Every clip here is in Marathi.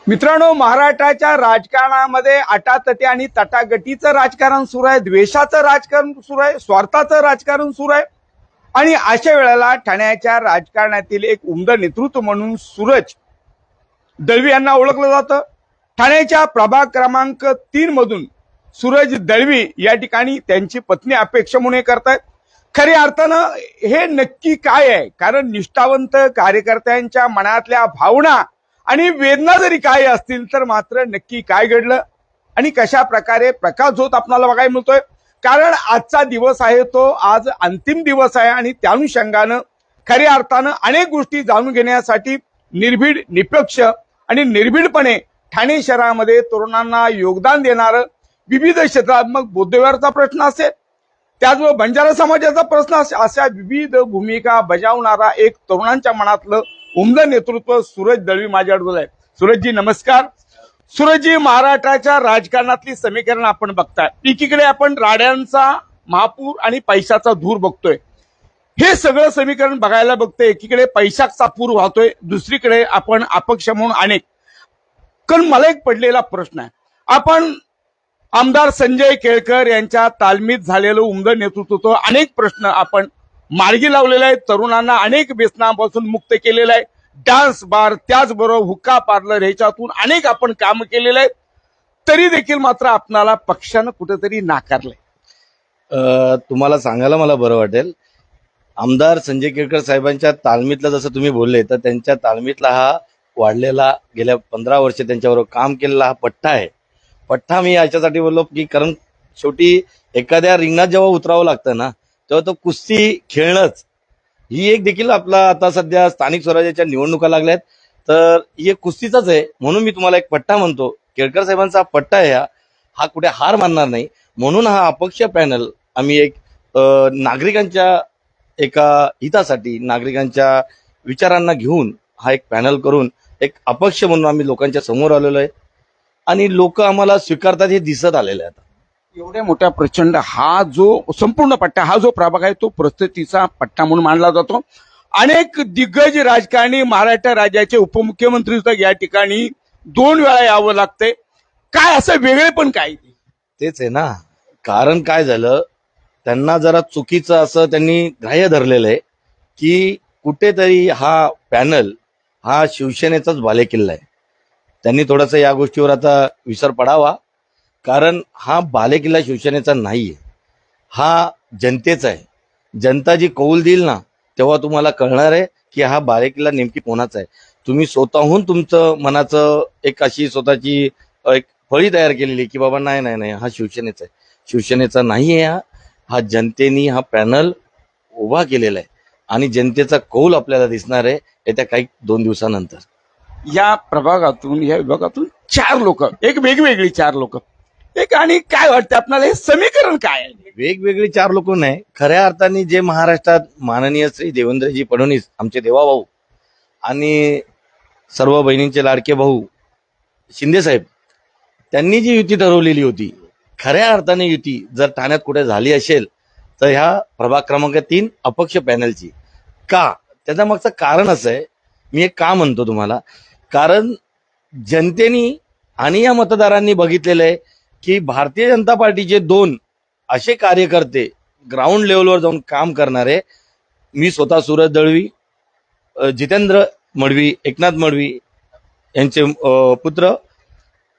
मित्रांनो, महाराष्ट्राच्या राजकारणामध्ये अटातटी आणि तटागटीचं राजकारण सुरू आहे, द्वेषाचं राजकारण सुरू आहे, स्वार्थाचं राजकारण सुरू आहे. आणि अशा वेळेला ठाण्याच्या राजकारणातील एक उमदं नेतृत्व म्हणून सूरज दळवी यांना ओळखलं जातं. ठाण्याच्या प्रभाग क्रमांक 3 मधून सूरज दळवी या ठिकाणी त्यांची पत्नी अपेक्षा म्हणून करतायत. खऱ्या अर्थानं हे नक्की काय आहे? कारण निष्ठावंत कार्यकर्त्यांच्या मनातल्या भावना आणि वेदना जरी काय असतील तर मात्र नक्की काय घडलं आणि कशा प्रकारे प्रकाश होत आपल्याला बघायला मिळतोय. कारण आजचा दिवस आहे तो आज अंतिम दिवस आहे आणि त्या अनुषंगानं खऱ्या अर्थानं अनेक गोष्टी जाणून घेण्यासाठी निर्भीड, निष्पक्ष आणि निर्भीडपणे ठाणे शहरामध्ये तरुणांना योगदान देणारं विविध क्षेत्रात, मग बौद्धविहाराचा प्रश्न असेल, त्याचबरोबर बंजारा समाजाचा प्रश्न असेल, अशा विविध भूमिका बजावणारा एक तरुणांच्या मनातलं उमदं नेतृत्व सूरज दळवी माझ्याकडे आहे. सूरजजी नमस्कार. सूरजजी, महाराष्ट्राच्या राजकारणातली समीकरण आपण बघताय. एकीकडे आपण राड्यांचा महापूर आणि पैशाचा धूर बघतोय. हे सगळं समीकरण बघायला बघतोय. एकीकडे पैशाचा पूर वाहतोय, दुसरीकडे आपण अपक्ष म्हणून अनेक. कारण मला एक पडलेला प्रश्न आहे, आपण आमदार संजय केळकर यांच्या तालमीत झालेलं उमदं नेतृत्व, अनेक प्रश्न आपण मार्गी लावलेला आहे, तरुणांना अनेक व्यसनापासून मुक्त केलेलं आहे. डान्स बार, त्याचबरोबर हुक्का पार्लर, ह्याच्यातून अनेक आपण काम केलेलं आहे. तरी देखील मात्र आपणाला पक्षानं कुठेतरी नाकारलंय. तुम्हाला सांगायला मला बरं वाटेल, आमदार संजय केळकर साहेबांच्या तालमीतला जसं तुम्ही बोलले, तर त्यांच्या तालमीतला हा वाढलेला, गेल्या 15 वर्ष त्यांच्याबरोबर काम केलेला हा पट्टा आहे. पट्टा मी याच्यासाठी बोललो की कारण शेवटी एखाद्या रिंगणात जेव्हा उतरावं लागतं ना, तेव्हा तो कुस्ती खेळणंच ही एक देखील आपला आता सध्या स्थानिक स्वराज्याच्या निवडणुका लागल्यात, तर हे कुस्तीचाच आहे. म्हणून मी तुम्हाला एक पट्टा म्हणतो. केळकर साहेबांचा पट्टा आहे, हा कुठे हार मानणार नाही. म्हणून हा अपक्ष पॅनल आम्ही एक नागरिकांच्या एका हितासाठी, नागरिकांच्या विचारांना घेऊन हा एक पॅनल करून एक अपक्ष म्हणून आम्ही लोकांच्या समोर आलेलो आहे आणि लोक आम्हाला स्वीकारतात हे दिसत आलेलं आहे. एवढ्या मोठ्या प्रचंड हा जो संपूर्ण पट्टा, हा जो प्रभाग आहे तो प्रस्थितीचा पट्टा म्हणून मानला जातो. अनेक दिग्गज राजकारणी, महाराष्ट्र राज्याचे उपमुख्यमंत्री सुद्धा या ठिकाणी 2 वेळा यावं लागतंय. काय असं वेगळे पण काय? तेच आहे ना, कारण काय झालं, त्यांना जरा चुकीचं असं त्यांनी ग्राह्य धरलेलं आहे की कुठेतरी हा पॅनल हा शिवसेनेचाच बालेकिल्ला आहे. त्यांनी थोडंसं या गोष्टीवर आता विसर पडावा, कारण हा बालेकिल्ला शिवसेनेचा नाहीये, हा जनतेचा आहे. जनता जी कौल देईल ना, तेव्हा तुम्हाला कळणार आहे की हा बालेकिल्ला नेमकी कोणाचा आहे. तुम्ही स्वतःहून तुमचं मनाचं एक अशी स्वतःची एक फळी तयार केलेली की बाबा नाही नाही नाही, हा शिवसेनेचा आहे. शिवसेनेचा नाहीये, हा जनतेनी हा पॅनल उभा केलेला आहे आणि जनतेचा कौल आपल्याला दिसणार आहे येत्या काही 2 दिवसानंतर. या प्रभागातून, या विभागातून 4 लोक, एक वेगवेगळी 4 लोक, एक. आणि काय वाटतं आपल्याला, हे समीकरण काय आहे? वेगवेगळी 4 लोक नाही, खऱ्या अर्थाने जे महाराष्ट्रात माननीय श्री देवेंद्रजी फडणवीस, आमचे देवाभाऊ, आणि सर्व बहिणींचे लाडके भाऊ शिंदे साहेब, त्यांनी जी युती ठरवलेली होती, खऱ्या अर्थाने युती जर ठाण्यात कुठे झाली असेल तर ह्या प्रभाग क्रमांक 3 अपक्ष पॅनलची. का? त्याच्या मागचं कारण असं आहे, मी एक का म्हणतो तुम्हाला, कारण जनतेनी आणि या मतदारांनी बघितलेलं आहे की भारतीय जनता पार्टीचे 2 असे कार्यकर्ते ग्राउंड लेवलवर जाऊन काम करणारे, मी स्वतः सूरज दळवी, जितेंद्र मडवी, एकनाथ मडवी यांचे पुत्र,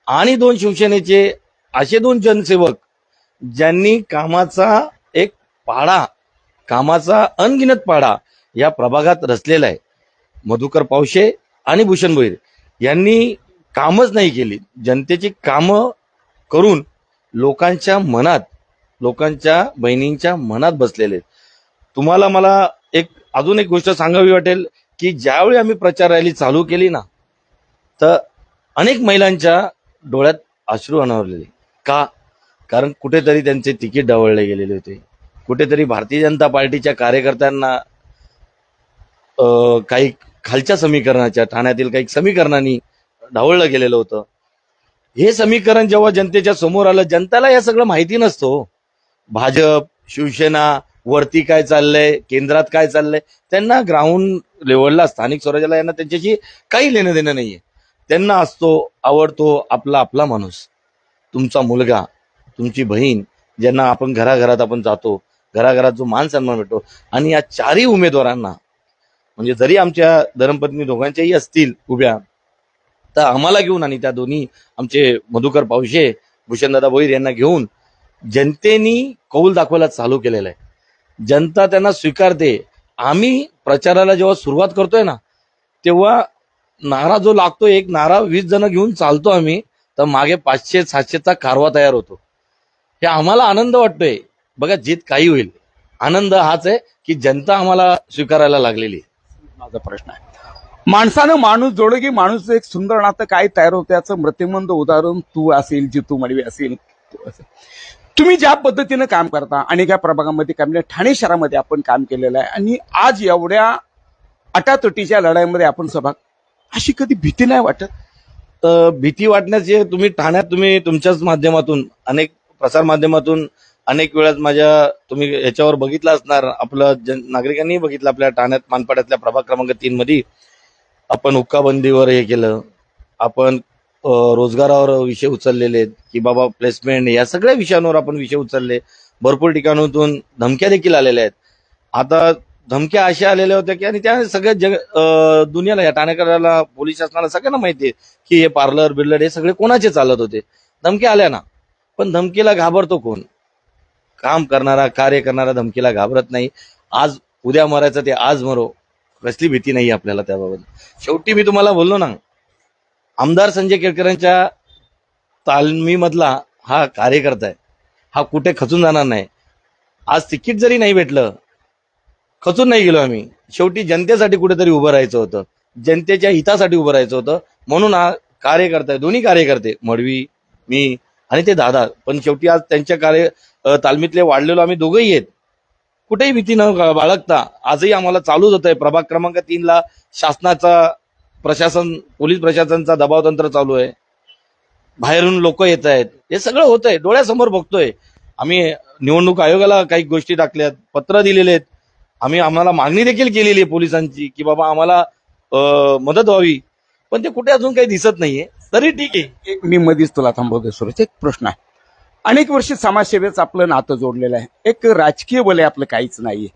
आणि 2 शिवसेनेचे असे 2 जनसेवक ज्यांनी कामाचा एक पाढा, कामाचा अनगिनत पाढा या प्रभागात रचलेला आहे. मधुकर पावशे आणि भूषण भोईर यांनी कामच नाही केली, जनतेची कामं करून लोकांच्या मनात, लोकांच्या बहिणींच्या मनात बसलेले. तुम्हाला मला अजून एक गोष्ट सांगावी वाटेल की ज्यावेळी आम्ही प्रचार रॅली चालू केली ना, तर अनेक महिलांच्या डोळ्यात अश्रू अनावरलेले. का? कारण कुठेतरी त्यांचे तिकीट डावळले गेलेले होते, कुठेतरी भारतीय जनता पार्टीच्या कार्यकर्त्यांना काही खालच्या समीकरणाच्या, ठाण्यातील काही समीकरणांनी ढावळलं गेलेलं होतं. हे समीकरण जेव्हा जनतेच्या समोर आलं, जनतेला हे सगळं माहिती नसतं. भाजप, शिवसेना, वरती काय चाललंय, केंद्रात काय चाललंय, त्यांना ग्राउंड लेवलला, स्थानिक स्वराज्याला यांना त्यांच्याशी काही लेणं देणं नाहीये. त्यांना असतो आवडतो आपला आपला माणूस, तुमचा मुलगा, तुमची बहीण, ज्यांना आपण घराघरात आपण जातो, घराघरात जो मान सन्मान भेटतो. आणि या चारही उमेदवारांना म्हणजे जरी आमच्या धर्मपत्नी दोघांच्याही असतील उभ्या, तर आम्हाला घेऊन आणि त्या दोन्ही आमचे मधुकर पावशे, भूषणदादा भोईर यांना घेऊन जनतेनी कौल दाखवायला चालू केलेलं आहे. जनता त्यांना स्वीकारते. आम्ही प्रचाराला जेव्हा सुरुवात करतोय ना, तेव्हा नारा जो लागतो, एक नारा 20 जण घेऊन चालतो आम्ही, तर मागे 500-700चा कारवा तयार होतो. हे आम्हाला आनंद वाटतोय. बघा, जीत काही होईल, आनंद हाच आहे की जनता आम्हाला स्वीकारायला लागलेली आहे. माझा प्रश्न आहे, माणसानं माणूस जोडलं की माणूस एक सुंदर नातं काय तयार होतं याचं मृत्यूमंद उदाहरण तू असेल, जितू मडवी असेल, तू असेल. तुम्ही ज्या पद्धतीनं काम करता, अनेक या प्रभागामध्ये काम केलं, ठाणे शहरामध्ये आपण काम केलेलं आहे, आणि आज एवढ्या अटातटीच्या लढाईमध्ये आपण सहभाग, अशी कधी भीती नाही वाटत? तर भीती वाटण्याचे तुम्ही ठाण्यात तुम्ही तुमच्याच माध्यमातून अनेक प्रसार माध्यमातून अनेक वेळात माझ्या तुम्ही याच्यावर बघितलं असणार, आपलं नागरिकांनी बघितलं, आपल्या ठाण्यात मानपाड्यातल्या प्रभाग क्रमांक 3 मध्ये आपण हुक्काबंदीवर हे केलं, आपण रोजगारावर विषय उचललेले आहेत की बाबा प्लेसमेंट, या सगळ्या विषयांवर आपण विषय उचलले. भरपूर ठिकाणातून धमक्या देखील आलेल्या आहेत. आता धमक्या अशा आलेल्या होत्या की, आणि त्या सगळ्या दुनियाला, या ठाणेकराला, पोलीस शासनाला सगळ्यांना माहिती आहे की हे पार्लर बिर्लर हे सगळे कोणाचे चालत होते. धमक्या आल्या ना, पण धमकीला घाबरतो कोण? काम करणारा, कार्य करणारा धमकीला घाबरत नाही. आज उद्या मरायचं ते आज मरो, कसली भीती नाही आपल्याला त्याबाबत. शेवटी मी तुम्हाला बोललो ना, आमदार संजय केळकरांच्या तालमीमधला हा कार्यकर्ता आहे, हा कुठे खचून जाणार नाही. आज तिकीट जरी नाही भेटलं, खचून नाही गेलो आम्ही. शेवटी जनतेसाठी कुठेतरी उभं राहायचं होतं, जनतेच्या हितासाठी उभं राहायचं होतं, म्हणून हा कार्यकर्ता आहे. दोन्ही कार्यकर्ते, मडवी, मी आणि ते दादा, पण शेवटी आज त्यांच्या तालमीतले वाढलेलो आम्ही दोघंही आहेत. कुठेही भीती न बाळगता आजही आम्हाला चालूच होत आहे. प्रभाग क्रमांक 3ला शासनाचा, प्रशासन, पोलीस प्रशासनाचा दबाव तंत्र चालू आहे, बाहेरून लोक येत आहेत, हे सगळं होत आहे, डोळ्यासमोर बघतोय. आम्ही निवडणूक आयोगाला काही गोष्टी टाकल्यात, पत्र दिलेले आहेत, आम्हाला मागणी देखील केलेली आहे पोलिसांची की बाबा आम्हाला मदत व्हावी, पण ते कुठे अजून काही दिसत नाहीये. तरी ठीक आहे. एक मी मधीच तुला थांबवतोय सुरेश, एक प्रश्न आहे. अनेक वर्ष समाजसेवेचं आपलं नातं जोडलेलं आहे, एक राजकीय बल आहे आपलं काहीच नाहीये,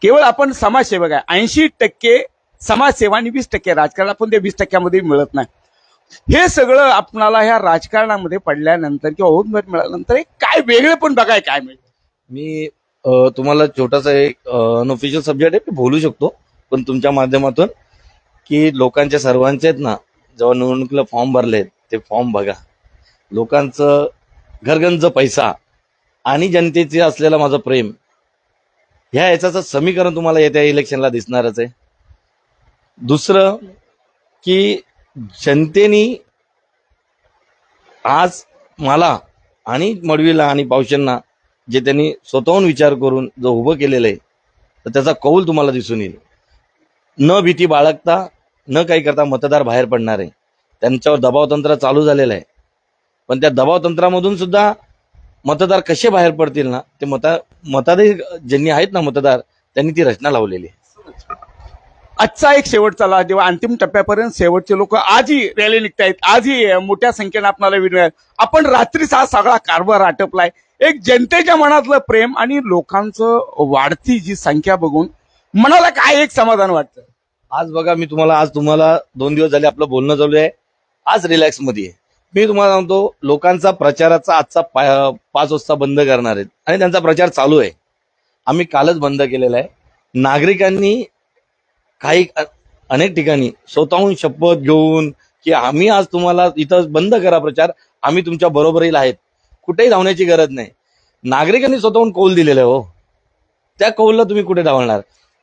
केवळ आपण समाजसेवक आहे. 80% समाजसेवा आणि 20% राजकारण, आपण ते 20%मध्ये मिळत नाही. हे सगळं आपणाला ह्या राजकारणामध्ये पडल्यानंतर किंवा उमेदवारी मिळाल्यानंतर एक काय वेगळे पण बघाय काय मिळतं? मी तुम्हाला छोटासा एक अनऑफिशियल सब्जेक्ट आहे, मी बोलू शकतो पण तुमच्या माध्यमातून, की लोकांच्या सर्वांचे आहेत ना, जेव्हा निवडणुकीला फॉर्म भरलेत ते फॉर्म बघा. लोकांचं घरगंज पैसा आणि जनतेचे असलेलं माझं प्रेम, ह्या याचं समीकरण तुम्हाला येत्या इलेक्शनला दिसणारच आहे. दुसरं की जनतेनी आज मला आणि मडवीला आणि पावशेंना जे त्यांनी स्वतःहून विचार करून जो उभं केलेलं आहे, तर त्याचा कौल तुम्हाला दिसून येईल. न भीती बाळगता, न काही करता मतदार बाहेर पडणार आहे. त्यांच्यावर दबावतंत्र चालू झालेलं आहे, पण त्या दबावतंत्रामधून सुद्धा मतदार कसे बाहेर पडतील ना, ते मताधिकारी ज्यांनी आहेत ना मतदार, त्यांनी ती रचना लावलेली आहे. आजचा एक शेवटचा लाभ, जेव्हा अंतिम टप्प्यापर्यंत शेवटचे लोक आजही रॅली निघतायत, आजही मोठ्या संख्येने आपल्याला विनय, आपण रात्रीचा हा सगळा कारभार आटपलाय. एक जनतेच्या मनातलं प्रेम आणि लोकांचं वाढती जी संख्या बघून मनाला काय एक समाधान वाटतं. आज बघा, मी आज तुम्हाला 2 दिवस झाले आपलं बोलणं चालू आहे, आज रिलॅक्स मध्ये आहे. मी तुम्हाला सांगतो, लोकांचा प्रचाराचा आजचा 5 वाजता बंद करणार आहेत आणि त्यांचा प्रचार चालू आहे. आम्ही कालच बंद केलेला आहे. नागरिकांनी अनेक ठिकाणी स्वतःहून शपथ घेऊन की आम्ही आज तुम्हाला इथं बंद करा प्रचार, आम्ही तुमच्या बरोबरीला आहेत, कुठेही धावण्याची गरज नाही. नागरिकांनी स्वतःहून कौल दिलेला आहे. हो, त्या कौलला तुम्ही कुठे धावणार?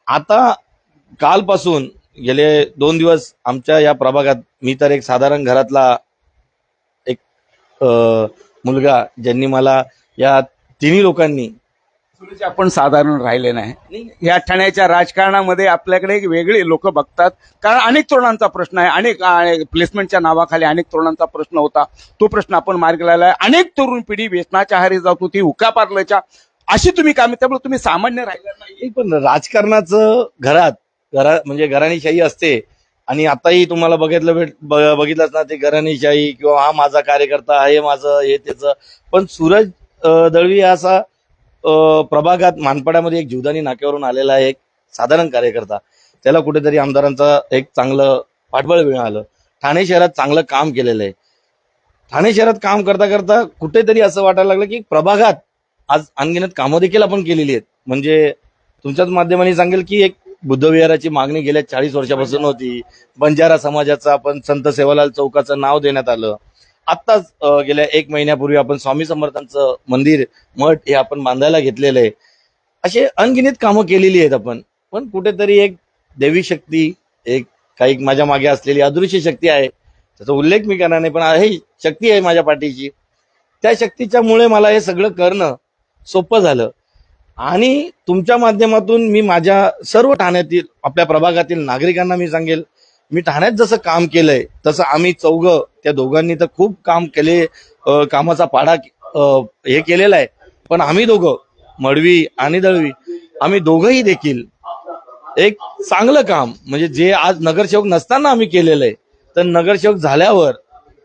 आता कालपासून गेले 2 दिवस आमच्या या प्रभागात, मी तर एक साधारण घरातला एक मुलगा, ज्यांनी मला या तिन्ही लोकांनी, आपण साधारण राहिले नाही या ठाण्याच्या राजकारणामध्ये. आपल्याकडे एक वेगळे लोक बघतात, कारण अनेक तरुणांचा प्रश्न आहे, अनेक प्लेसमेंटच्या नावाखाली अनेक तरुणांचा प्रश्न होता, तो प्रश्न आपण मार्गी लावला आहे. अनेक तरुण पिढी व्यसनाच्या आहारी जात होती, हुक्का पार्लरच्या, अशी तुम्ही कामे, त्यामुळे तुम्ही सामान्य राहिला नाही. पण राजकारणाचं म्हणजे घराणीशाही असते आणि आताही तुम्हाला बघितलंच ना, ते घराणेशाही किंवा हा माझा कार्यकर्ता, हे माझं, हे त्याचं. पण सूरज दळवी हा असा प्रभागात मानपाड्यामध्ये एक जीवदानी नाक्यावरून आलेला एक साधारण कार्यकर्ता. त्याला कुठेतरी आमदारांचा एक चांगलं पाठबळ मिळालं. ठाणे शहरात चांगलं काम केलेलं आहे. ठाणे शहरात काम करता करता कुठेतरी असं वाटायला लागलं की प्रभागात आज अनगिनत कामं देखील आपण केलेली आहेत. म्हणजे तुमच्याच माध्यमाने सांगेल की एक बुद्धविहाराची मागणी गेल्या 40 वर्षापासून होती. बंजारा समाजाचं आपण संत सेवालाल चौकाचं नाव देण्यात आलं. आत्ताच गेल्या 1 महिन्यापूर्वी आपण स्वामी समर्थांचं मंदिर, मठ हे आपण बांधायला घेतलेलं आहे. असे अनगिनित कामं केलेली आहेत आपण. पण कुठेतरी एक देवी शक्ती, एक काही माझ्या मागे असलेली अदृश्य शक्ती आहे, त्याचा उल्लेख मी करणार नाही, पण आहे शक्ती आहे माझ्या पाठीची. त्या शक्तीच्या मुळे मला हे सगळं करणं सोपं झालं. आणि तुमच्या माध्यमातून मी माझ्या सर्व ठाण्यातील आपल्या प्रभागातील नागरिकांना मी सांगेल, मी ठाण्यात जसं काम केलंय तसं आम्ही चौघं, त्या दोघांनी तर खूप काम केले, कामाचा पाढा हे केलेला आहे. पण आम्ही दोघं, मडवी आणि दळवी, आम्ही दोघंही देखील एक चांगलं काम, म्हणजे जे आज नगरसेवक नसताना आम्ही केलेलं आहे, तर नगरसेवक झाल्यावर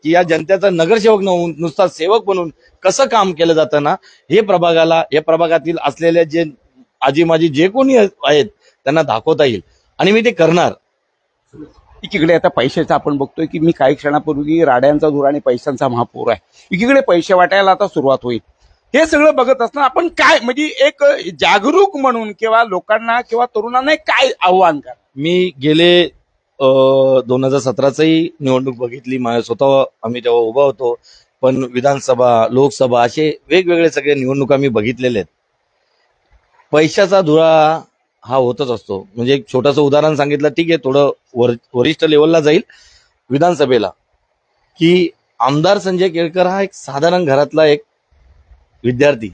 की या जनतेचा नगरसेवक नव्हून नुसता सेवक बनून कसं काम केलं जातं ना, हे प्रभागाला, या प्रभागातील असलेल्या जे आजी माजी जे कोणी आहेत त्यांना दाखवता येईल आणि मी ते करणार. एकीकडे आता पैशाचा आपण बघतोय की मी काही क्षणापूर्वी राड्यांचा धूर आणि पैशांचा महापूर आहे, एकीकडे पैसे वाटायला आता सुरुवात होईल. हे सगळं बघत असताना आपण काय, म्हणजे एक जागरूक म्हणून किंवा लोकांना किंवा तरुणांना काय आव्हान करा? मी गेले 2017ची निवडणूक बघितली, माझ्या स्वतः आम्ही तेव्हा उभा होतो. पण विधानसभा, लोकसभा असे वेगवेगळे सगळे निवडणुका मी बघितलेले आहेत. पैशाचा धुरा हा होतच असतो. म्हणजे एक छोटंसं उदाहरण सांगितलं, ठीक आहे, थोडं वरिष्ठ लेवलला जाईल, विधानसभेला, की आमदार संजय केळकर हा एक साधारण घरातला एक विद्यार्थी,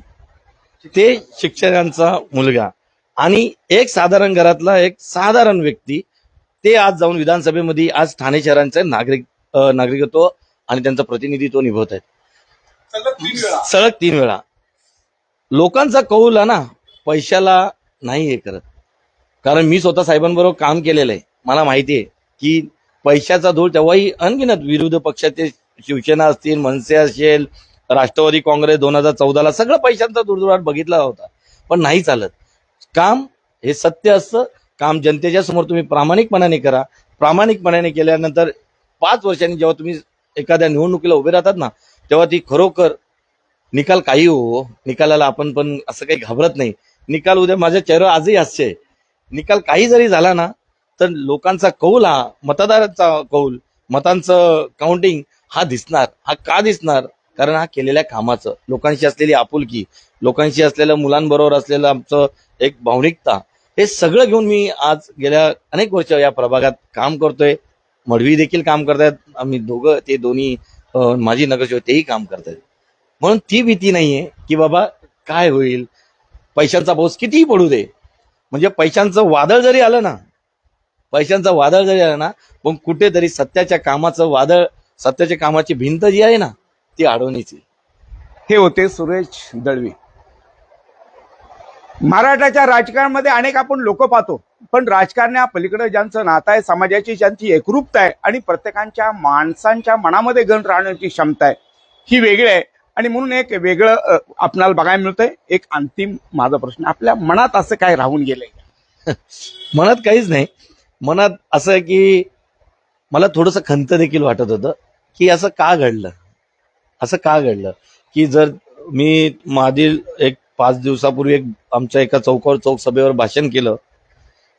ते शिक्षकांचा मुलगा आणि एक साधारण घरातला एक साधारण व्यक्ती, ते आज जाऊन विधानसभेमध्ये आज ठाणे शहरांचं नागरिकत्व आणि त्यांचं प्रतिनिधित्व निभवत आहेत. सलग 3 वेळा. लोकांचा कौल आहे ना, पैशाला नाही हे करत. कारण मी स्वतः साहेबांबरोबर काम केलेलं आहे. मला माहिती आहे की पैशाचा धूळ तेव्हाही अनगिनत विरोधी पक्षाचे, शिवसेना असतील, मनसे असेल, राष्ट्रवादी काँग्रेस 2014ला सगळं पैशांचा धुळधुळाट बघितला होता. पण नाही चालत. काम हे सत्य असतं. काम जनतेच्या समोर तुम्ही प्रामाणिकपणाने करा. प्रामाणिकपणाने केल्यानंतर 5 वर्षांनी जेव्हा तुम्ही एखाद्या निवडणुकीला उभे राहतात ना, तेव्हा ती खरोखर निकाल काही हो, निकालाला आपण पण असं काही घाबरत नाही. निकाल उद्या, माझ्या चेहऱ्यावर आजही हास्य आहे. निकाल काही जरी झाला ना, तर लोकांचा कौल, हा मतदारांचा कौल, मतांचं काउंटिंग हा दिसणार. हा का दिसणार? कारण हा केलेल्या कामाचं, लोकांशी असलेली आपुलकी, लोकांशी असलेल्या, मुलांबरोबर असलेलं आमचं एक भावनिकता, हे सगळं घेऊन मी आज गेल्या अनेक वर्ष या प्रभागात काम करतोय. मडवी देखील काम करतायत, आम्ही दोघं, ते दोन्ही माजी नगरसेवक, तेही काम करतायत. म्हणून ती भीती नाहीये की बाबा काय होईल, पैशांचा पाऊस कितीही पडू दे, म्हणजे पैशांचं वादळ जरी आलं ना, पण कुठेतरी सत्याच्या कामाचं वादळ, सत्याच्या कामाची भिंत जी आहे ना, ती अडवण्याची. हे होते सुरेश दळवी. महाराष्ट्राच्या राजकारणामध्ये अनेक आपण लोक पाहतो, पण राजकारणापलीकडे ज्यांचं नातं आहे, समाजाची ज्यांची एकरूपता आहे आणि प्रत्येकाच्या माणसांच्या मनामध्ये गण राहण्याची क्षमता आहे, ही वेगळी आहे. आणि म्हणून एक वेगळं आपल्याला बघायला मिळतंय. एक अंतिम माझा प्रश्न, आपल्या मनात असं काय राहून गेलंय? मनात काहीच नाही. मनात असं आहे की मला थोडंसं खंत देखील वाटत होतं की असं का घडलं, की जर मी मागील एक 5 दिवसापूर्वी आमच्या एका चौक सभेवर भाषण केलं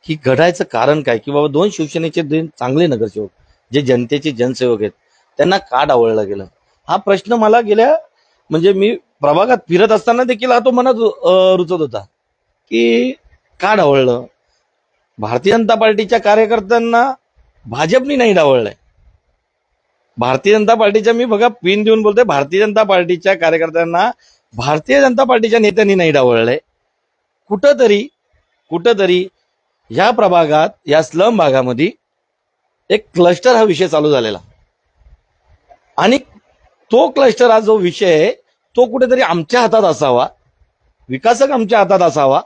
की घडायचं कारण काय, की बाबा 2 शिवसेनेचे 2 चांगले नगरसेवक, जे जनतेचे जनसेवक आहेत, त्यांना का डावळलं गेलं, हा प्रश्न मला गेल्या, म्हणजे मी प्रभागात फिरत असताना देखील हा तो मनात रुचत होता की का डावळलं. भारतीय जनता पार्टीच्या कार्यकर्त्यांना भाजपनी नाही डावळलंय. भारतीय जनता पार्टीच्या, मी बघा पिन देऊन बोलतोय, भारतीय जनता पार्टीच्या कार्यकर्त्यांना भारतीय जनता पार्टीच्या नेत्यांनी नाही डावळलंय. कुठंतरी या प्रभागात, या स्लम भागामध्ये एक क्लस्टर हा विषय चालू झालेला, आणि तो क्लस्टर हा जो विषय आहे, तो कुठेतरी आमच्या हातात असावा, विकासक आमच्या हातात असावा.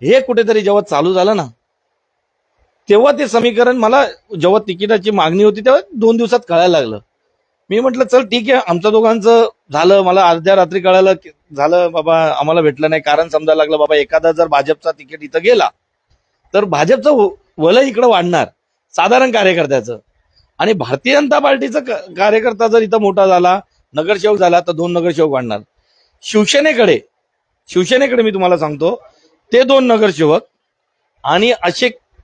हे कुठेतरी जेव्हा चालू झालं ना, तेव्हा ते समीकरण मला जेव्हा तिकिटाची मागणी होती तेव्हा 2 दिवसात कळायला लागलं. मी म्हटलं चल ठीक आहे, आमच्या दोघांचं झालं. मला अर्ध्या रात्री कळालं की झालं बाबा, आम्हाला भेटलं नाही. कारण समजायला लागलं बाबा, एखादा जर भाजपचा तिकीट इथं गेला तर भाजपचं वलय इकडं वाढणार साधारण कार्यकर्त्याचं. आणि भारतीय जनता पार्टीचा कार्यकर्ता जर इथं मोठा झाला, नगरसेवक झाला, तर 2 नगरसेवक वाढणार. शिवसेनेकडे शिवसेनेकडे मी तुम्हाला सांगतो, ते 2 नगरसेवक आणि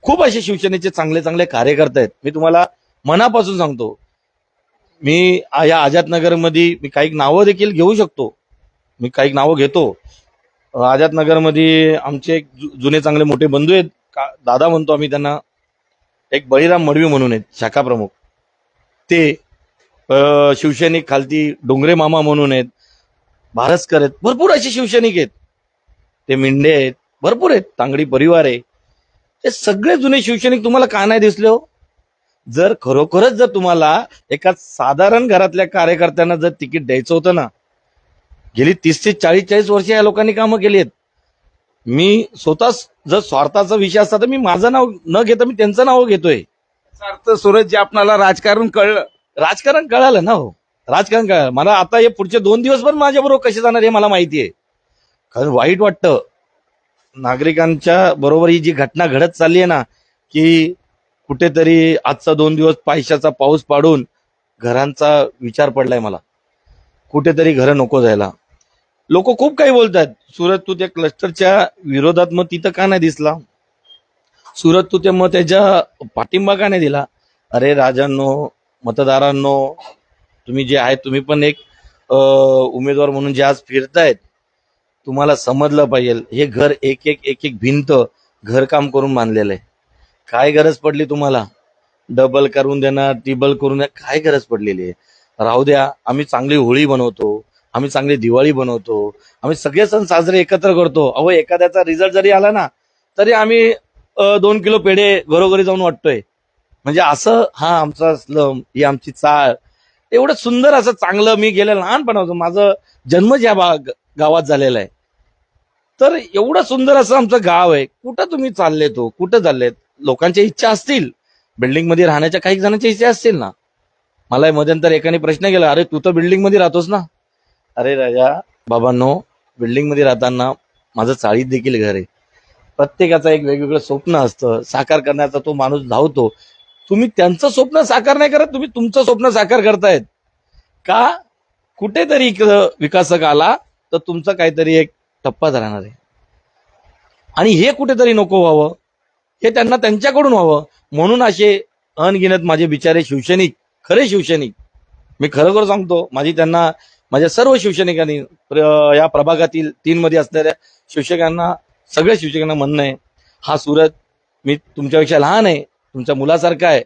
खूप असे शिवसेनेचे चांगले चांगले कार्यकर्ते आहेत. मी तुम्हाला मनापासून सांगतो. मी या आझादनगरमध्ये मी काही नावं देखील घेऊ शकतो. मी काही नावं घेतो. आझादनगरमध्ये आमचे एक जुने चांगले मोठे बंधू आहेत, दादा म्हणतो आम्ही त्यांना. एक बळीराम मडवी म्हणून आहेत शाखा प्रमुख, ते शिवसैनिक खालती डोंगरे मामा म्हणून आहेत, भारसकर आहेत, भरपूर असे शिवसैनिक आहेत. ते मिंडे आहेत, भरपूर आहेत, तांगडी परिवार आहे. हे सगळे जुने शिवसैनिक तुम्हाला का नाही दिसले हो? जर खरोखरच जर तुम्हाला एका साधारण घरातल्या कार्यकर्त्यांना जर तिकीट द्यायचं होतं ना, गेली 30 ते 40 वर्ष या लोकांनी कामं केली आहेत. मी स्वतः जर स्वार्थाचा विषय असता तर मी माझं नाव न घेता मी त्यांचं नाव घेतोय. याचा अर्थ सूरज, जे आपल्याला राजकारण कळलं, राजकारण कळालं ना हो, राजकारण कळालं मला. आता हे पुढचे 2 दिवस पण माझ्याबरोबर कसे जाणार हे मला माहिती आहे. कारण वाईट वाटतं नागरिकांच्या बरोबर ही जी घटना घडत चालली आहे ना, की कुठेतरी आजचा 2 दिवस पैशाचा पाऊस पाडून घरांचा विचार पडलाय मला. कुठेतरी घरं नको जायला. लोक खूप काही बोलतात, सुरत तू त्या क्लस्टरच्या विरोधात मग तिथं का नाही दिसला, सुरत तू त्या मग त्याच्या पाठिंबा का नाही दिला. अरे राजांनो, मतदारांनो, तुम्ही जे आहे तुम्ही पण एक उमेदवार म्हणून जे आज फिरतायत, तुम्हाला समजलं पाहिजे हे घर एक एक भिंत घरकाम करून बांधलेलं आहे. काय गरज पडली तुम्हाला डबल करून देणार, टिबल करून देणार, काय गरज पडलेली आहे? राहू द्या. आम्ही चांगली होळी बनवतो, आम्ही चांगली दिवाळी बनवतो, आम्ही सगळे सण साजरे एकत्र करतो. अहो, एखाद्याचा रिझल्ट जरी आला ना तरी आम्ही 2 किलो पेढे घरोघरी जाऊन वाटतोय. म्हणजे असं हा आमचा स्लम, ही आमची चाळ. एवढं सुंदर असं चांगलं मी गेल्या लहानपणापासून माझं जन्म ज्या गावात झालेला आहे, तर एवढं सुंदर असं आमचं गाव आहे. कुठं तुम्ही चालले तो, कुठं चाललेत? लोकांच्या इच्छा असतील, बिल्डिंग मध्ये राहण्याच्या काही जणांच्या इच्छा असतील ना. मला मध्यंतर एकाने प्रश्न केला, अरे तू तर बिल्डिंग मध्ये राहतोस ना. अरे राजा बाबांनो, बिल्डिंग मध्ये राहताना माझं चाळीत देखील घर आहे. प्रत्येकाचं एक वेगवेगळं स्वप्न असतं, साकार करण्याचा तो माणूस धावतो. तुम्ही त्यांचं स्वप्न साकार नाही करत, तुम्ही तुमचं स्वप्न साकार करतायत का? कुठेतरी विकासक आला तर तुमचं काहीतरी एक टप्पाच राहणार आहे. आणि हे कुठेतरी नको व्हावं, हे त्यांना त्यांच्याकडून व्हावं म्हणून असे अनगिनत माझे बिचारे शिवसैनिक, खरे शिवसैनिक, मी खरोखर सांगतो, माझ्या सर्व शिवसैनिकांनी, या प्रभागातील 3 मध्ये असणाऱ्या शिवसैनिकांना, सगळ्या शिवसैनिकांना म्हणणं आहे, हा सुरत मी तुमच्यापेक्षा लहान आहे, तुमच्या मुलासारखा आहे.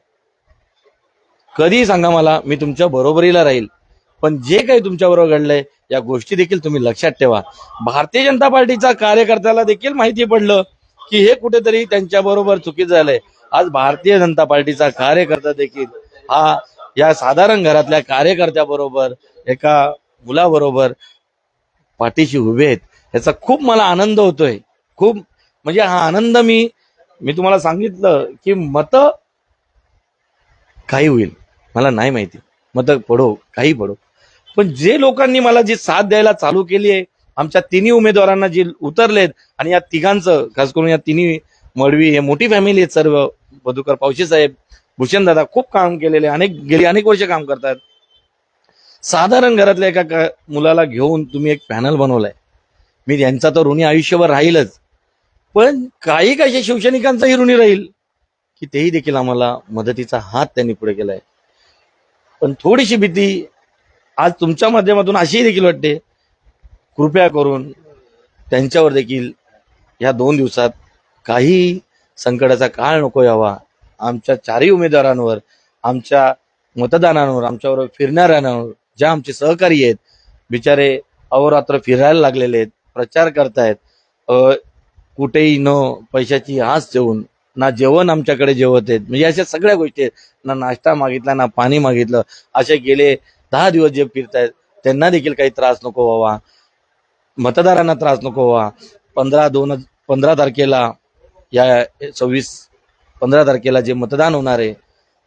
कधीही सांगा मला, मी तुमच्या बरोबरीला राहील. पण जे काही तुमच्याबरोबर घडलंय या गोष्टी देखील तुम्ही लक्षात ठेवा. भारतीय जनता पार्टीचा कार्यकर्त्याला देखील माहिती पडलं की हे कुठेतरी त्यांच्याबरोबर चुकीचं झालंय. आज भारतीय जनता पार्टीचा कार्यकर्ता देखील हा या साधारण घरातल्या कार्यकर्त्याबरोबर, एका मुलाबरोबर पाठीशी उभे आहेत. याचा खूप मला आनंद होतोय. खूप म्हणजे हा आनंद मी तुम्हाला सांगितलं की मत काही होईल मला नाही माहिती, मत पडो काही पडो, पण जे लोकांनी मला जी साथ द्यायला चालू केली आहे, आमच्या 3 उमेदवारांना जे उतरलेत, आणि या तिघांचं खास करून या 3 मडवी, हे मोठी फॅमिली आहेत सर्व. मधुकर पावशे साहेब, भूषण दादा खूप काम केलेले, गेली अनेक वर्ष काम करतात. साधारण घरातल्या एका मुलाला घेऊन तुम्ही एक पॅनल बनवलाय. मी यांचा तर ऋणी आयुष्यभर राहीलच, पण काही काही शिवसैनिकांचाही ऋणी राहील की तेही देखील आम्हाला मदतीचा हात त्यांनी पुढे केलाय. पण थोडीशी भीती आज तुमच्या माध्यमातून अशी देखील वाटते, कृपया करून त्यांच्यावर देखील या 2 दिवसात काही संकटाचा काळ नको यावा. आमच्या 4ही उमेदवारांवर, आमच्या मतदारांवर, आमच्यावर फिरणाऱ्यांवर, ज्या आमचे सहकारी आहेत, बिचारे अहोरात्र फिरायला लागलेले आहेत, प्रचार करतायत, कुठेही न पैशाची आस ठेवून, ना जेवण आमच्याकडे जेवत आहेत, म्हणजे अशा सगळ्या गोष्टी आहेत. ना नाश्ता मागितला, ना पाणी मागितलं, असे गेले 10 दिवस जे फिरतायत त्यांना देखील काही त्रास नको व्हावा, मतदारांना त्रास नको व्हावा. 15 तारखेला या 26 15 तारखेला जे मतदान होणार आहे,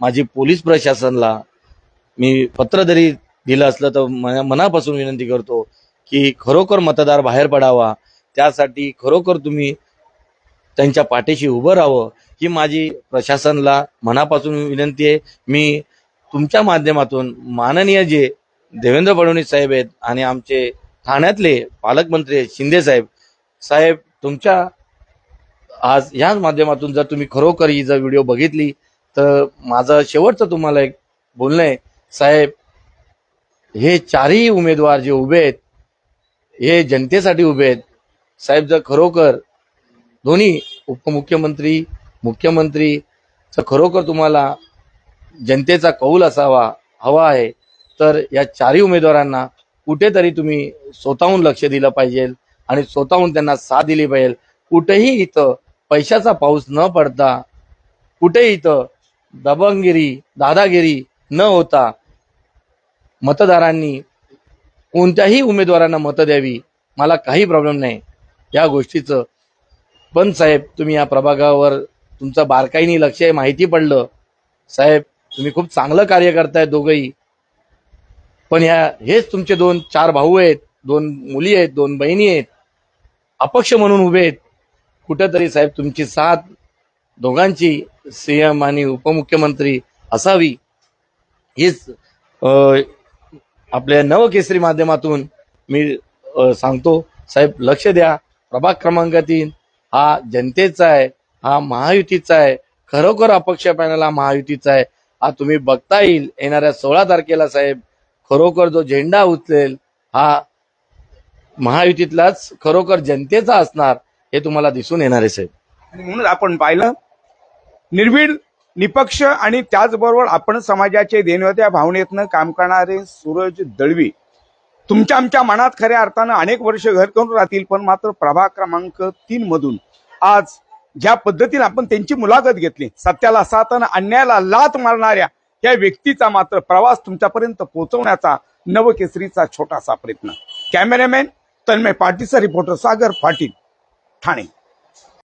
माझी पोलीस प्रशासनाला मी पत्र जरी दिलं असलं तर मनापासून विनंती करतो की खरोखर मतदार बाहेर पडावा, त्यासाठी खरोखर तुम्ही त्यांच्या पाठीशी उभं राहावं ही माझी प्रशासनाला मनापासून विनंती आहे. मी तुमच्या माध्यमातून माननीय जे देवेंद्र फडणवीस साहेब आहेत आणि आमचे ठाण्यातले पालकमंत्री शिंदे साहेब तुमच्या आज याच माध्यमातून जर तुम्ही खरोखर ही जर व्हिडिओ बघितली तर माझं शेवटचं तुम्हाला एक बोलणं आहे, साहेब हे चारही उमेदवार जे उभे आहेत हे जनतेसाठी उभे आहेत. साहेब जर खरोखर दोन्ही उपमुख्यमंत्री मुख्यमंत्रीचं खरोखर तुम्हाला जनतेचा कौल हवा आहे तर या चारही उमेदवारांना कुठेतरी तुम्ही स्वतःहून लक्ष दिलं पाहिजे आणि स्वतःहून त्यांना साथ दिली पाहिजे. कुठेही इथं पैशाचा पाऊस न पडता, कुठेही इथं दबंगगिरी दादागिरी न होता मतदारांनी कोणत्याही उमेदवारांना मतं द्यावी, मला काही प्रॉब्लेम नाही या गोष्टीचं. पण साहेब तुम्ही या प्रभागावर तुमचं बारकाईने लक्ष आहे, माहिती पडलं साहेब तुम्ही खूप चांगलं कार्य करताय दोघंही. पण हेच तुमचे 4 भाऊ आहेत, 2 मुली आहेत, 2 बहिणी आहेत, अपक्ष म्हणून उभे आहेत. कुठेतरी साहेब तुमची साथ दोघांची सीएम आणि उपमुख्यमंत्री असावी हीच आपल्या नवकेसरी माध्यमातून मी सांगतो. साहेब लक्ष द्या, प्रभाग क्रमांक 3 हा जनतेचा आहे, हा महायुतीचा आहे, खरोखर अपक्ष पॅनल हा महायुतीचा आहे. हा तुम्ही बघता येईल येणाऱ्या 16 तारखेला साहेब खरोखर जो झेंडा उचलेल हा महायुतीतलाच खरोखर जनतेचा असणार हे तुम्हाला दिसून येणार आहे साहेब. आणि म्हणून आपण पाहिलं निर्भीड निपक्ष आणि त्याचबरोबर आपण समाजाचे देणवत्या भावनेतनं काम करणारे सूरज दळवी तुमच्या आमच्या मनात खऱ्या अर्थानं अनेक वर्ष घर करून राहतील. पण मात्र प्रभाग क्रमांक 3 मधून आज ज्या पद्धतीने आपण त्यांची मुलाखत घेतली, सत्याला साथ आणि अन्यायाला लाथ मारणाऱ्या या व्यक्तीचा मात्र प्रवास तुमच्यापर्यंत पोहोचवण्याचा नवकेसरीचा छोटासा प्रयत्न. Cameraman Tanmay पाटीलचा reporter Sagar Patil, Thane.